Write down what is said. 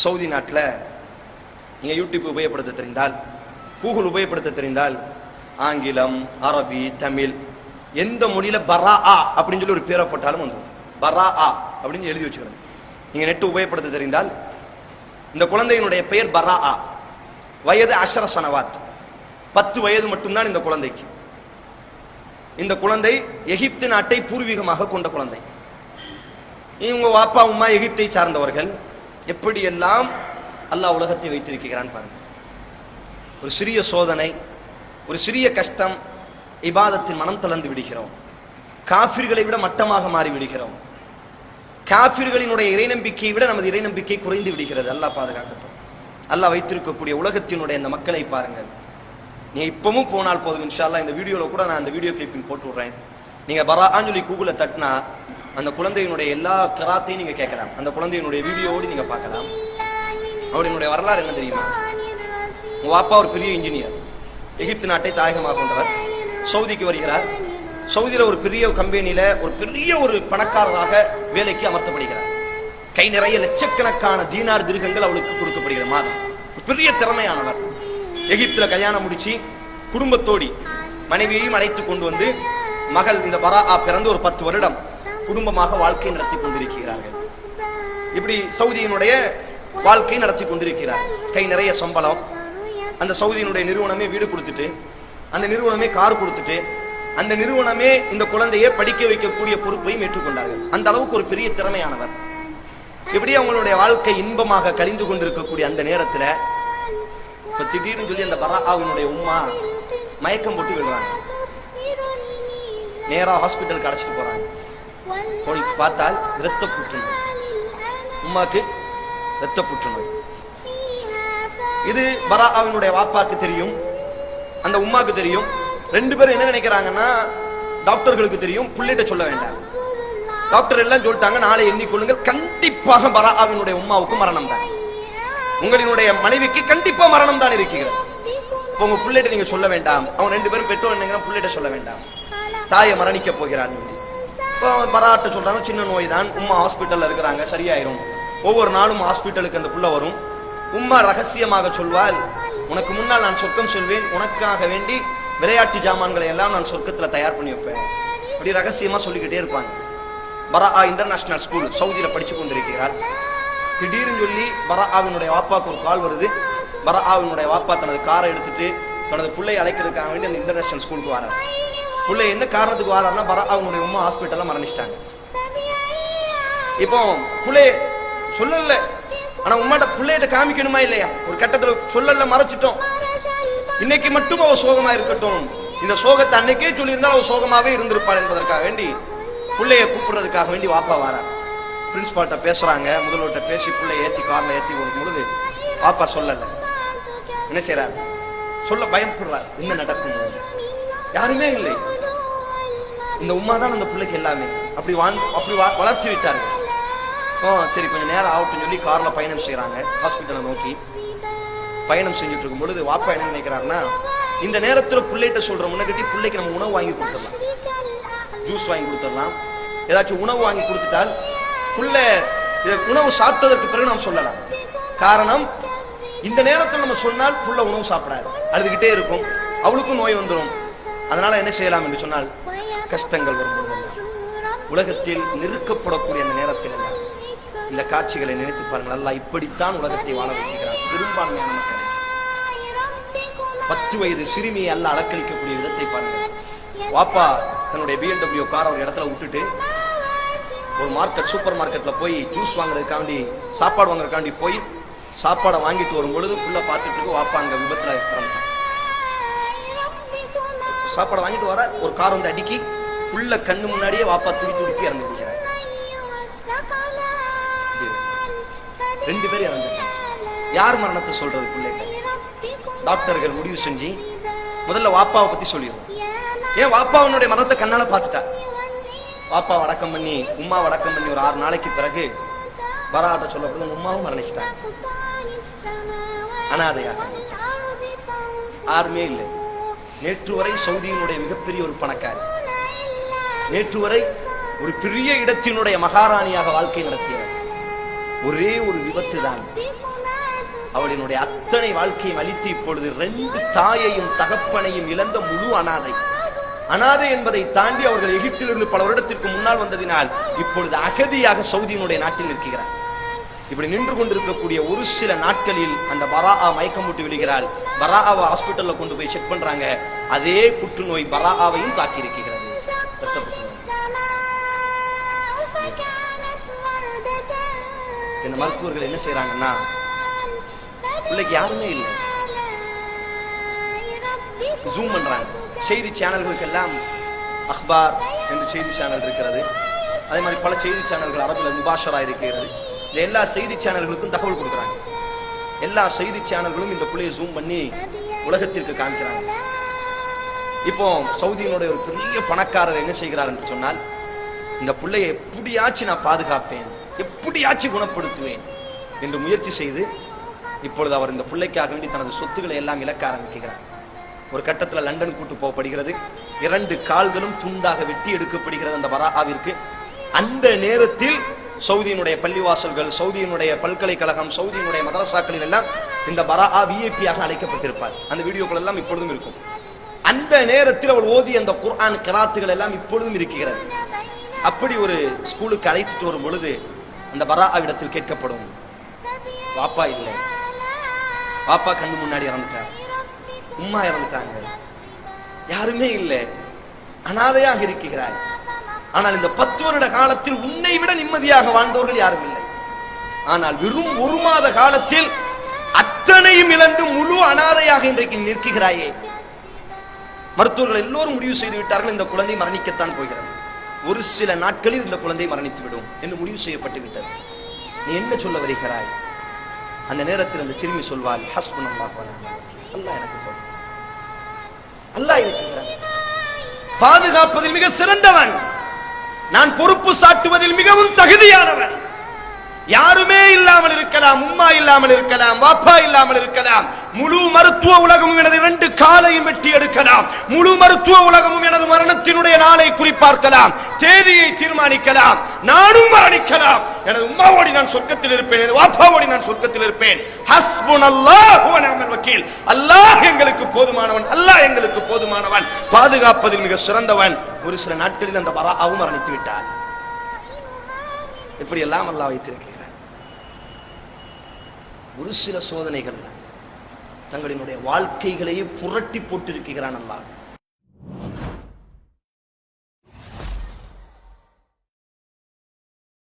Saudi நாட்டில் நீங்கள் YouTube உபயோகப்படுத்த தெரிந்தால், கூகுள் உபயோகப்படுத்த தெரிந்தால், ஆங்கிலம், அரபி, தமிழ் எந்த மொழியில பரா ஆ அப்படின்னு சொல்லி ஒரு பேரை போட்டாலும் வந்துடும். பரா ஆ அப்படின்னு எழுதி வச்சுக்கணும். நீங்க நெட் உபயோகப்படுத்த தெரிந்தால், இந்த குழந்தையினுடைய பெயர் பரா ஆ, வயது 10 சனவாத், 10 வயது மட்டும்தான் இந்த குழந்தைக்கு. இந்த குழந்தை எகிப்து நாட்டை பூர்வீகமாக கொண்ட குழந்தை. இவங்க வாப்பா உம்மா எகிப்தை சார்ந்தவர்கள். எப்படியெல்லாம் அல்லாஹ் உலகத்தை வைத்திருக்கிறான் பாருங்க. ஒரு சிறிய சோதனை, ஒரு சிறிய கஷ்டம், இபாதத்தின் மனம் தளர்ந்து விடுகிறோம். காஃபிர்களை விட மட்டமாக மாறி விடுகிறோம். காஃபிர்களினுடைய இறை நம்பிக்கையை விட நமது இறை நம்பிக்கை குறைந்து விடுகிறது. அல்லாஹ் பாதுகாக்கட்டும். அல்லாஹ் வைத்திருக்கக்கூடிய உலகத்தினுடைய இந்த மக்களை பாருங்கள். நீங்க இப்பவும் போனால் போதும், இன்ஷா அல்லாஹ். இந்த வீடியோல கூட நான் அந்த வீடியோ கிளிப்பிங் போட்டு விடுறேன். நீங்க பராஆன்னு சொல்லி கூகுள்ல தட்டினா அந்த குழந்தையினுடைய எல்லா கிராத்தையும் நீங்க கேட்கலாம். அந்த குழந்தையினுடைய வீடியோவோடு நீங்க பார்க்கலாம். அவருடைய வரலாறு என்ன தெரியுமா? உங்க வாப்பா ஒரு பெரிய இன்ஜினியர், எகிப்து நாட்டை தாயகமாக கொண்டவர். சவுதிக்கு வருகிறார். சவுதியில ஒரு பெரிய கம்பெனியில ஒரு பெரிய ஒரு பணக்காரராக வேலைக்கு அமர்த்தப்படுகிறார். கை நிறைய லட்சக்கணக்கான தீனார் திருகங்கள் அவளுக்கு கொடுக்கப்படுகிற மாதம். பெரிய திறமையானவர். எகிப்துல கல்யாணம் முடிச்சு குடும்பத்தோடி மனைவியையும் அழைத்து கொண்டு வந்து மகள் இந்த பராஆ பிறந்து ஒரு 10 வருடம் குடும்பமாக வாழ்க்கை நடத்தி கொண்டிருக்கிறார்கள். இப்படி சவுதியினுடைய வாழ்க்கை நடத்தி கொண்டிருக்கிறார். கை நிறைய சம்பளம். அந்த சவுதியினுடைய நிறுவனமே வீடு கொடுத்துட்டு, அந்த நிறுவனமே கார் கொடுத்துட்டு, அந்த நிறுவனமே இந்த குழந்தையை படிக்க வைக்கக்கூடிய பொறுப்பையும் ஏற்றுக்கொண்டார்கள். அந்த அளவுக்கு ஒரு பெரிய திறமையானவர். இப்படி அவங்களுடைய வாழ்க்கை இன்பமாக கழிந்து கொண்டிருக்கக்கூடிய அந்த நேரத்தில் இப்ப திடீர்னு சொல்லி அந்த பராஆவினுடைய உம்மா மயக்கம் போட்டு விடுறாங்க. நேரா ஹாஸ்பிட்டலுக்கு அழைச்சிட்டு போறாங்க. போய் பார்த்தால் இரத்த புற்றுநோய். உம்மாக்கு இரத்த புற்றுநோய். இது பராஆவினுடைய வாப்பாக்கு தெரியும், அந்த உம்மாக்கு தெரியும். 2 பேரும் என்ன நினைக்கிறாங்கன்னா, டாக்டர்களுக்கு தெரியும், புள்ளைட்ட சொல்ல வேண்டாம். டாக்டர் எல்லாம் சொல்லிட்டாங்க, நாளை எண்ணிக்கொள்ளுங்கள், கண்டிப்பாக பராஆவினுடைய உம்மாவுக்கு மரணம் தான், உங்களினுடைய மனைவிக்கு கண்டிப்பா மரணம் தான் இருக்கிறது. உங்க புள்ளைட்ட நீங்க சொல்ல வேண்டாம். அவங்க 2 பேரும் பெற்றோர் என்ன புள்ளைட்ட சொல்ல வேண்டாம், தாயை மரணிக்க போகிறார். பராட்ட சொல்றாங்க, சின்ன நோய் தான், உம்மா ஹாஸ்பிட்டல்ல இருக்கிறாங்க, சரியாயிரும். ஒவ்வொரு நாளும் ஹாஸ்பிட்டலுக்கு அந்த புள்ள வரும். உம்மா ரகசியமாக சொல்வாள், உனக்கு முன்னால் நான் சொர்க்கம் சொல்வேன், உனக்காக வேண்டி விளையாட்டு ஜாமான்களை எல்லாம் நான் சொர்க்கத்துல தயார் பண்ணி வைப்பேன். அப்படி ரகசியமா சொல்லிக்கிட்டே இருப்பாங்க. பராஆ இன்டர்நேஷனல் ஸ்கூல் சவுதியில படிச்சு கொண்டிருக்கிறார். திடீர்னு சொல்லி பராஆவினுடைய வாப்பாக்கு ஒரு கால் வருது. பராஆவினுடைய வாப்பா தனது காரை எடுத்துட்டு தனது பிள்ளையை அழைக்கிறதுக்காக வேண்டி அந்த இன்டர்நேஷனல் ஸ்கூலுக்கு வரார். பிள்ளை என்ன காரணத்துக்கு வராருன்னா, பராஆவினுடைய உம்மா ஹாஸ்பிட்டல்ல மரணிச்சிட்டாங்க. இப்போ பிள்ளை சொல்லல, ஆனா உம்மாட்ட பிள்ளைகிட்ட காமிக்கணுமா இல்லையா? ஒரு கட்டத்துல சொல்லல, மறைச்சிட்டோம். இன்னைக்கு மட்டும் அவ சோகமா இருக்கட்டும், இந்த சோகத்தை அன்னைக்கே சொல்லியிருந்தால் அவ சோகமாவே இருந்திருப்பாள் என்பதற்காக வேண்டி பிள்ளைய கூப்பிடுறதுக்காக வேண்டி வாப்பா வாரார். பிரின்சிபால்கிட்ட பேசுறாங்க. முதல்வர்கிட்ட பேசி பிள்ளைய ஏத்தி கார்ல ஏத்தி வரும் பொழுது வாப்பா சொல்லல. என்ன செய்யறாரு? சொல்ல பயப்படுறார். என்ன நடக்கும்? யாருமே இல்லை. இந்த உம்மா தான் அந்த பிள்ளைக்கு எல்லாமே. அப்படி வளர்ச்சி விட்டார்கள். சரி கொஞ்சம் நேரம் ஆகட்டும் சொல்லி கார்ல பயணம் செய்யறாங்க. ஹாஸ்பிட்டலை நோக்கி பயணம் செஞ்சுட்டு இருக்கும் பொழுது வாப்பா என்ன நினைக்கிறாருன்னா, இந்த நேரத்துல பிள்ளைகிட்ட சொல்ற முன்னகட்டி பிள்ளைக்கு நம்ம உணவு வாங்கி கொடுத்துடலாம், ஜூஸ் வாங்கி கொடுத்துடலாம், ஏதாச்சும் உணவு வாங்கி கொடுத்துட்டால் புள்ள உணவு சாப்பிட்டதற்கு பிறகு நாம் சொல்லலாம். காரணம், இந்த நேரத்தில் நம்ம சொன்னால் புள்ள உணவு சாப்பிடாது, அழுதுகிட்டே இருக்கும், அவளுக்கும் நோய் வந்துடும். அதனால என்ன செய்யலாம் என்று சொன்னால், கஷ்டங்கள் வரும்போதெல்லாம், உலகத்தில் நெருக்கப்படக்கூடிய அந்த நேரத்தில் எல்லாம் இந்த காட்சிகளை நினைத்து பாருங்கள். அல்லாஹ் இப்படித்தான் உலகத்தை வாழ வைக்கிறார். பெரும்பான்மையான மக்கள் 10 வயது சிறுமியை அல்லாஹ் அலக்களிக்கக்கூடிய விதத்தை பாருங்கள். வாப்பா தன்னுடைய BMW காரை ஒரு இடத்துல விட்டுட்டு ஒரு மார்க்கெட், சூப்பர் மார்க்கெட்ல போய் ஜூஸ் வாங்குறதுக்காண்டி, சாப்பாடு வாங்குறதுக்காண்டி போய் சாப்பாடை வாங்கிட்டு வரும் பொழுது புள்ள பார்த்துட்டு இருக்கு. வாப்பா அங்க விபத்துல இறந்துட்டான். சாப்பாடை வாங்கிட்டு வர ஒரு கார் வந்து அடிக்கி புள்ள கண்ணு முன்னாடியே வாப்பா துடித்து இறந்து விடுகிறார். 2 பேரும் இறந்துட்டாங்க. யார் மரணத்தை சொல்றது? பிள்ளைகள். டாக்டர்கள் முடிவு செஞ்சு முதல்ல வாப்பாவை பத்தி சொல்லிடுவோம். ஏன் வாப்பாவனுடைய மரணத்தை கண்ணால பார்த்துட்டா. வாப்பா அடக்கம் பண்ணி உம்மா அடக்கம் பண்ணி ஒரு 6 நாளைக்கு பிறகு பராஆட்ட சொல்லப்படுது, உம்மாவும் மரணிச்சிட்டாங்க. அனாதையாக யாருமே இல்லை. நேற்று வரை சவுதியினுடைய மிகப்பெரிய ஒரு பணக்காரி, நேற்று வரை ஒரு பெரிய இடத்தினுடைய மகாராணியாக வாழ்க்கை நடத்தியவர். ஒரே ஒரு விபத்து தான் அவளினுடைய அத்தனை வாழ்க்கையை அளித்து இப்பொழுது 2 தாயையும் தகப்பனையும் இழந்த முழு அனாதை. அனாதை என்பதை தாண்டி அவர்கள் எகிப்திலிருந்து பல வருடத்திற்கு முன்னால் வந்ததினால் இப்பொழுது அகதியாக சவுதியினுடைய நாட்டில் இருக்கிறார். இப்படி நின்று கொண்டிருக்கக்கூடிய ஒரு சில நாட்களில் அந்த பராஆ மயக்கமுட்டு விழுகிறாள். பராஆவை ஹாஸ்பிட்டல்ல கொண்டு போய் செக் பண்றாங்க. அதே புற்றுநோய் பராஆவையும் தாக்கி இருக்கிறது. இந்த மருத்துவர்கள் என்ன செய்யறாங்கன்னா, பிள்ளைக்கு யாருமே இல்லை, ஜூம் பண்றாங்க. செய்தி சேனல்களுக்கு எல்லாம் அக்பார் என்று செய்தி சேனல் இருக்கிறது. அதே மாதிரி பல செய்தி சேனல்கள் அரபில் முபாஷரா இருக்கிறது. இந்த எல்லா செய்தி சேனல்களுக்கும் தகவல் கொடுக்குறாங்க. எல்லா செய்தி சேனல்களும் இந்த பிள்ளையை ஜூம் பண்ணி உலகத்திற்கு காமிக்கிறாங்க. இப்போ சவுதியினுடைய ஒரு பெரிய பணக்காரர் என்ன செய்கிறார் என்று சொன்னால், இந்த பிள்ளையை எப்படியாச்சும் நான் பாதுகாப்பேன், எப்படியாச்சும் குணப்படுத்துவேன் என்று முயற்சி செய்து இப்பொழுது அவர் இந்த பிள்ளைக்காக வேண்டி தனது சொத்துக்களை எல்லாம் இழக்க ஆரம்பிக்கிறார். ஒரு கட்டத்தில் லண்டன் கூட்டு போகப்படுகிறது. 2 கால்களும் துண்டாக வெட்டி எடுக்கப்படுகிறது அந்த பராஆவிற்கு. அந்த நேரத்தில் சவுதியினுடைய பள்ளிவாசல்கள், சவுதியினுடைய பல்கலைக்கழகம், சவுதியினுடைய மதரசாக்களில் எல்லாம் இந்த பராஆ விஐபியாக அழைக்கப்பட்டிருப்பார். அந்த வீடியோக்கள் எல்லாம் இப்பொழுதும் இருக்கும். அந்த நேரத்தில் அவள் ஓதிய அந்த குர்ஆன் கிராத்துகள் எல்லாம் இப்பொழுதும் இருக்கிறது. அப்படி ஒரு ஸ்கூலுக்கு அழைத்துட்டு வரும் பொழுது அந்த பராஆவிடத்தில் கேட்கப்படும், வாப்பா இல்லை, வாப்பா கண்ணு முன்னாடி இறந்துட்டார், உம்மா இறந்துட்டாங்க, யாருமே இல்லை, அனாதையாக இருக்கிறாய். ஆனால் இந்த 10 வருட காலத்தில் உன்னை விட நிம்மதியாக வாழ்ந்தவர்கள் யாரும் இல்லை. ஆனால் வெறும் 1 மாத காலத்தில் அத்தனையும் இழந்து முழு அனாதையாக இன்றைக்கு நிற்கிறாயே. மருத்துவர்கள் எல்லோரும் முடிவு செய்து விட்டார்கள், இந்த குழந்தை மரணிக்கத்தான் போகிறது, ஒரு சில நாட்களில் இந்த குழந்தை மரணித்து விடும் என்று முடிவு செய்யப்பட்டு விட்டது. நீ என்ன சொல்ல வருகிறாய்? அந்த நேரத்தில் அந்த சிறுமி சொல்வாள், ஹஸ்புனல்லாஹ் வ நிஅமல் வக்கீல், அல்லாஹ் எனக்கு போதும், அல்லாஹ் இருக்கிறான், பாதுகாப்பதில் மிக சிறந்தவன், நான் பொறுப்பு சாட்டுவதில் மிகவும் தகுதியானவன். யாருமே இல்லாமல் இருக்கலாம், உம்மா இல்லாமல் இருக்கலாம், வாப்பா இல்லாமல் இருக்கலாம், முழு மருத்துவ உலகமும் எனது 2 காலையும் வெட்டி எடுக்கலாம், முழு மருத்துவ உலகமும் எனது மரணத்தினுடைய நாளை குறிப்பார்க்கலாம், தேதியை தீர்மானிக்கலாம், நானும் மரணிக்கலாம், எனது உம்மாவோடி நான் சொர்க்கத்தில் இருப்பேன், எனது வாப்பாவோடி நான் சொர்க்கத்தில் இருப்பேன். ஹஸ்புனல்லாஹு வ நிஅமல் வக்கீல், அல்லாஹ் எங்களுக்கு போதுமானவன், அல்லாஹ் எங்களுக்கு போதுமானவன், பாதுகாப்பதில் மிக சிறந்தவன். ஒரு சில நாட்களில் அந்த பராஆவும் மரணித்து விட்டார். இப்படி எல்லாம் அல்லாஹ் வைத்திருக்கிறார். ஒரு சில சோதனைகள் தங்களினுடைய வாழ்க்கைகளையே புரட்டி போட்டிருக்கிறான் அல்லாஹ்.